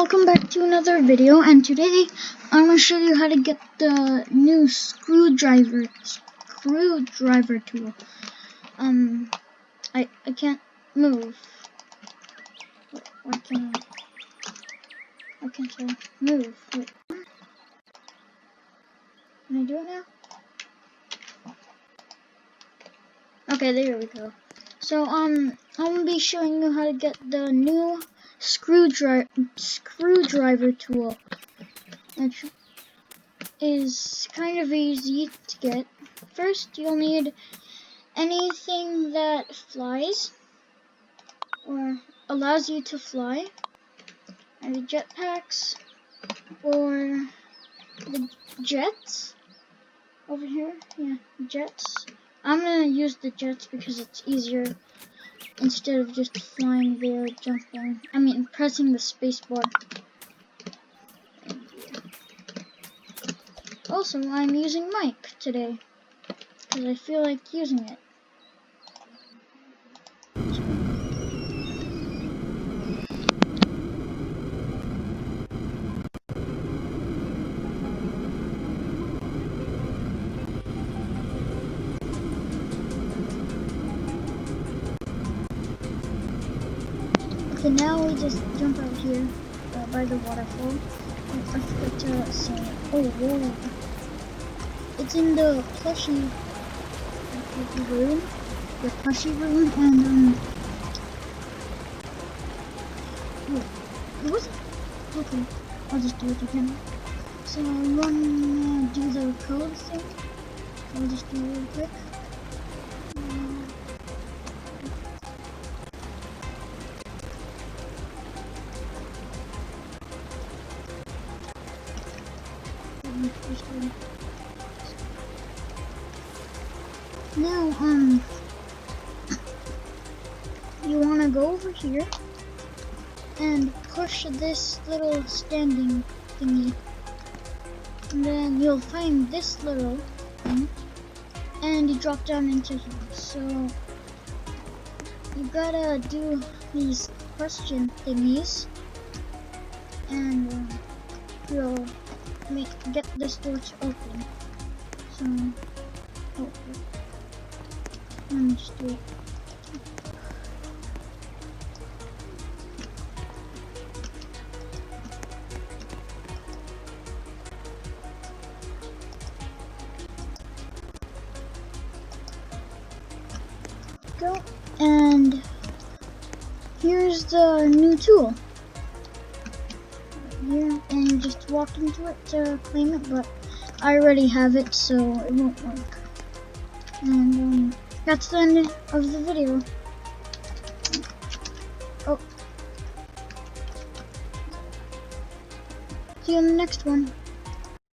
welcome back to another video, and today I'm going to show you how to get the new screwdriver tool. I can't move. Why can't I move? Wait. Can I do it now? Okay, there we go. So I'm gonna be showing you how to get the new screwdriver tool, which is kind of easy to get. First, you'll need anything that flies or allows you to fly, either jetpacks or the jets over here. Yeah, jets. I'm gonna use the jets because it's easier instead of just flying there, jumping. Pressing the space bar. Also, I'm using mic today because I feel like using it. Okay, now we just jump out here by the waterfall. I forgot to say it. Oh, whoa. It's in the plushie room. The plushie room, and it wasn't. Okay, I'll just do it again. So I wanna do the code thing. I'll just do it real quick. Now, you want to go over here and push this little standing thingy, and then you'll find this little thing, and you drop down into here. So you gotta do these question thingies, and you'll get this door to open. So, let me just do it. Go, and here's the new tool. Here, and you just walk into it to claim it, but I already have it, so it won't work. And that's the end of the video. Oh, see you in the next one.